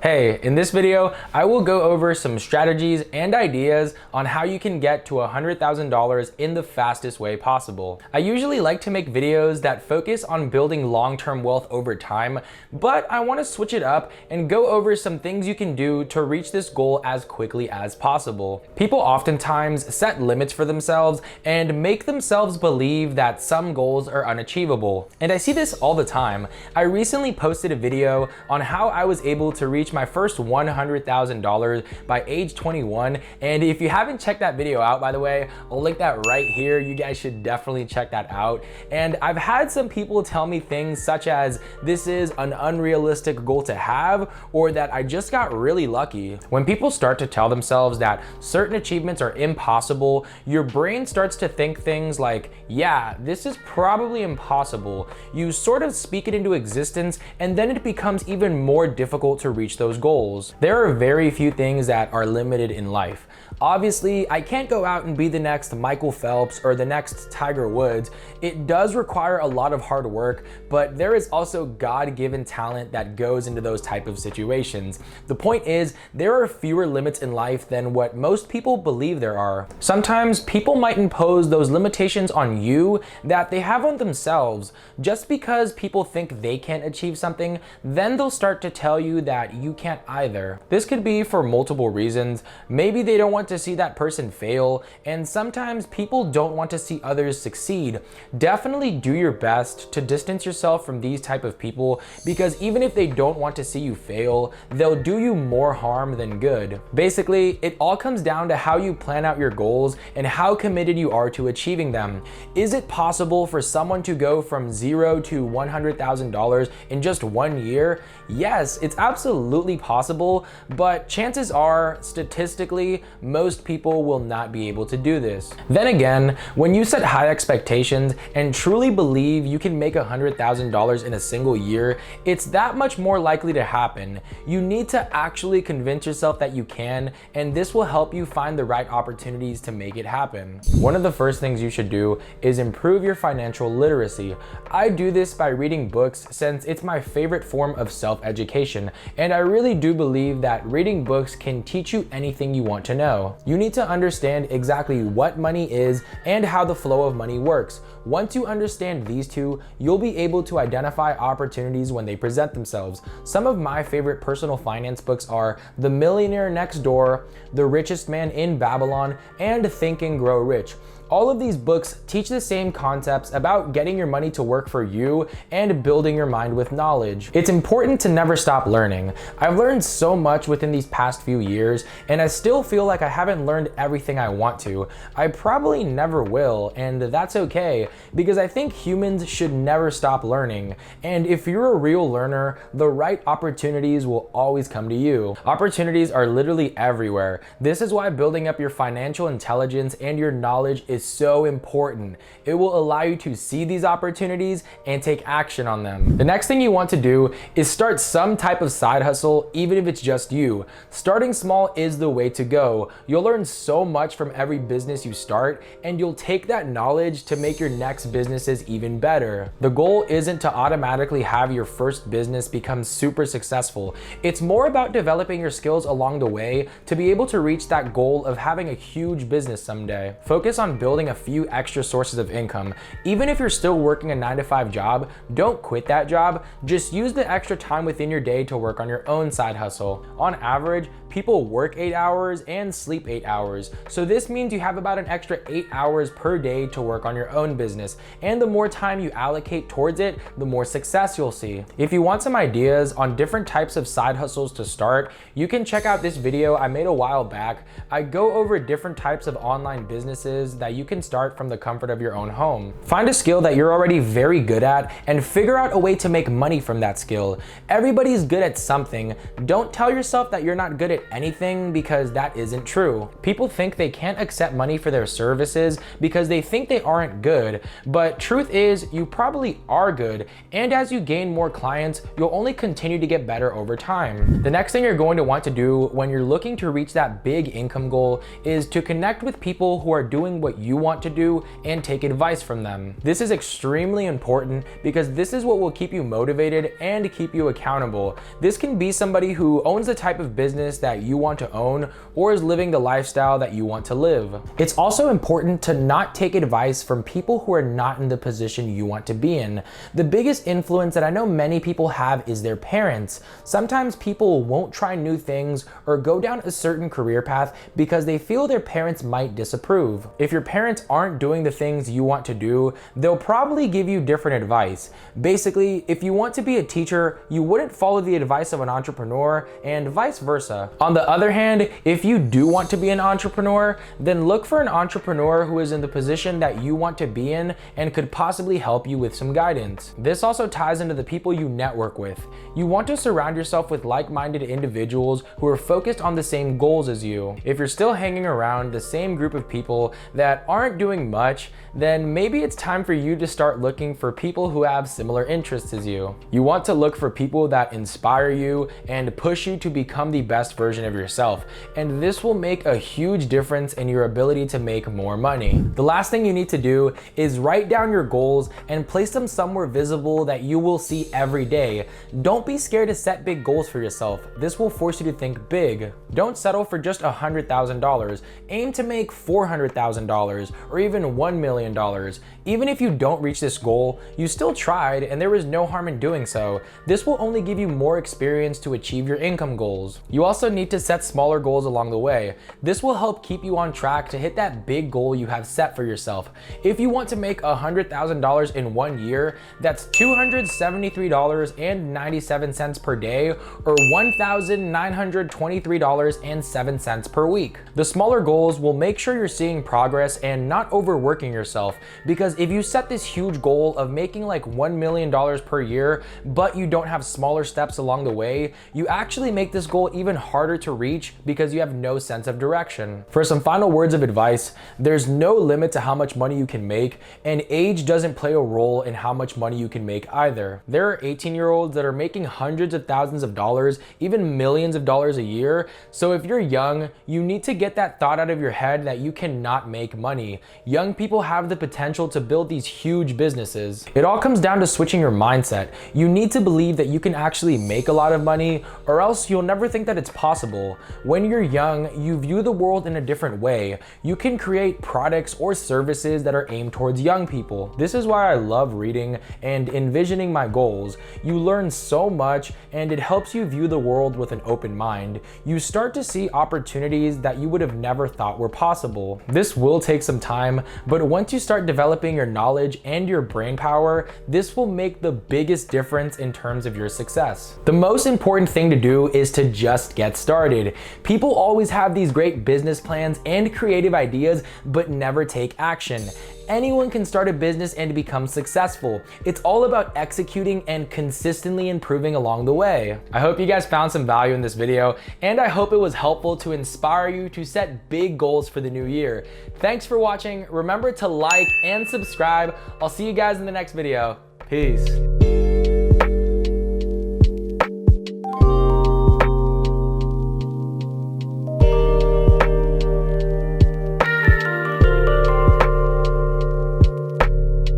Hey, in this video, I will go over some strategies and ideas on how you can get to $100,000 in the fastest way possible. I usually like to make videos that focus on building long-term wealth over time, but I want to switch it up and go over some things you can do to reach this goal as quickly as possible. People oftentimes set limits for themselves and make themselves believe that some goals are unachievable. And I see this all the time. I recently posted a video on how I was able to reach my first $100,000 by age 21, and if you haven't checked that video out, by the way, I'll link that right here. You guys should definitely check that out. And I've had some people tell me things such as this is an unrealistic goal to have, or that I just got really lucky. When people start to tell themselves that certain achievements are impossible, your brain starts to think things like, yeah, this is probably impossible. You sort of speak it into existence, and then it becomes even more difficult to reach those goals. There are very few things that are limited in life. Obviously, I can't go out and be the next Michael Phelps or the next Tiger Woods. It does require a lot of hard work, but there is also God-given talent that goes into those type of situations. The point is, there are fewer limits in life than what most people believe there are. Sometimes people might impose those limitations on you that they have on themselves. Just because people think they can't achieve something, then they'll start to tell you that you can't either. This could be for multiple reasons. Maybe they don't want to see that person fail, and sometimes people don't want to see others succeed. Definitely do your best to distance yourself from these type of people, because even if they don't want to see you fail, they'll do you more harm than good. Basically, it all comes down to how you plan out your goals and how committed you are to achieving them. Is it possible for someone to go from $0 to $100,000 in just 1 year? Yes, it's absolutely possible, but chances are, statistically, most people will not be able to do this. Then again, when you set high expectations and truly believe you can make $100,000 in a single year, it's that much more likely to happen. You need to actually convince yourself that you can, and this will help you find the right opportunities to make it happen. One of the first things you should do is improve your financial literacy. I do this by reading books since it's my favorite form of self-education, and I really do believe that reading books can teach you anything you want to know. You need to understand exactly what money is and how the flow of money works. Once you understand these two, you'll be able to identify opportunities when they present themselves. Some of my favorite personal finance books are The Millionaire Next Door, The Richest Man in Babylon, and Think and Grow Rich. All of these books teach the same concepts about getting your money to work for you and building your mind with knowledge. It's important to never stop learning. I've learned so much within these past few years, and I still feel like I haven't learned everything I want to. I probably never will, and that's okay, because I think humans should never stop learning. And if you're a real learner, the right opportunities will always come to you. Opportunities are literally everywhere. This is why building up your financial intelligence and your knowledge is so important. It will allow you to see these opportunities and take action on them. The next thing you want to do is start some type of side hustle, even if it's just you. Starting small is the way to go. You'll learn so much from every business you start, and you'll take that knowledge to make your next businesses even better. The goal isn't to automatically have your first business become super successful. It's more about developing your skills along the way to be able to reach that goal of having a huge business someday. Focus on building a few extra sources of income. Even if you're still working a 9-to-5 job, don't quit that job. Just use the extra time within your day to work on your own side hustle. On average, people work 8 hours and sleep 8 hours. So this means you have about an extra 8 hours per day to work on your own business. And the more time you allocate towards it, the more success you'll see. If you want some ideas on different types of side hustles to start, you can check out this video I made a while back. I go over different types of online businesses that you can start from the comfort of your own home. Find a skill that you're already very good at and figure out a way to make money from that skill. Everybody's good at something. Don't tell yourself that you're not good at anything, because that isn't true. People think they can't accept money for their services because they think they aren't good, good, but truth is you probably are good, and as you gain more clients, you'll only continue to get better over time. The next thing you're going to want to do when you're looking to reach that big income goal is to connect with people who are doing what you want to do and take advice from them. This is extremely important because this is what will keep you motivated and keep you accountable. This can be somebody who owns the type of business that you want to own or is living the lifestyle that you want to live. It's also important to not take advice from people who are not in the position you want to be in. The biggest influence that I know many people have is their parents. Sometimes people won't try new things or go down a certain career path because they feel their parents might disapprove. If your parents aren't doing the things you want to do, they'll probably give you different advice. Basically, if you want to be a teacher, you wouldn't follow the advice of an entrepreneur and vice versa. On the other hand, if you do want to be an entrepreneur, then look for an entrepreneur who is in the position that you want to be in and could possibly help you with some guidance. This also ties into the people you network with. You want to surround yourself with like-minded individuals who are focused on the same goals as you. If you're still hanging around the same group of people that aren't doing much, then maybe it's time for you to start looking for people who have similar interests as you. You want to look for people that inspire you and push you to become the best version of yourself, and this will make a huge difference in your ability to make more money. The last thing you need to do is write down your goals and place them somewhere visible that you will see every day. Don't be scared to set big goals for yourself. This will force you to think big. Don't settle for just $100,000. Aim to make $400,000 or even $1 million. Even if you don't reach this goal, you still tried and there was no harm in doing so. This will only give you more experience to achieve your income goals. You also need to set smaller goals along the way. This will help keep you on track to hit that big goal you have set for yourself. If you want to make $100,000 in 1 year, that's $273.97 per day or $1,923.07 per week. The smaller goals will make sure you're seeing progress and not overworking yourself, because if you set this huge goal of making like $1 million per year, but you don't have smaller steps along the way, you actually make this goal even harder to reach because you have no sense of direction. For some final words of advice, there's no limit to how much money you can make, and age doesn't play a role in how much money you can make either. There are 18-year-olds that are making hundreds of thousands of dollars, even millions of dollars a year. So if you're young, you need to get that thought out of your head that you cannot make money. Young people have the potential to build these huge businesses. It all comes down to switching your mindset. You need to believe that you can actually make a lot of money, or else you'll never think that it's possible. When you're young, you view the world in a different way. You can create products or services that are aimed towards young people. This is why I love reading and envisioning my goals. You learn so much and it helps you view the world with an open mind. You start to see opportunities that you would have never thought were possible. This will take some time, but once you start developing your knowledge and your brain power, this will make the biggest difference in terms of your success. The most important thing to do is to just get started. People always have these great business plans and creative ideas, but never take action. Anyone can start a business and become successful. It's all about executing and consistently improving along the way. I hope you guys found some value in this video, and I hope it was helpful to inspire you to set big goals for the new year. Thanks for watching. Remember to like and subscribe. I'll see you guys in the next video. Peace.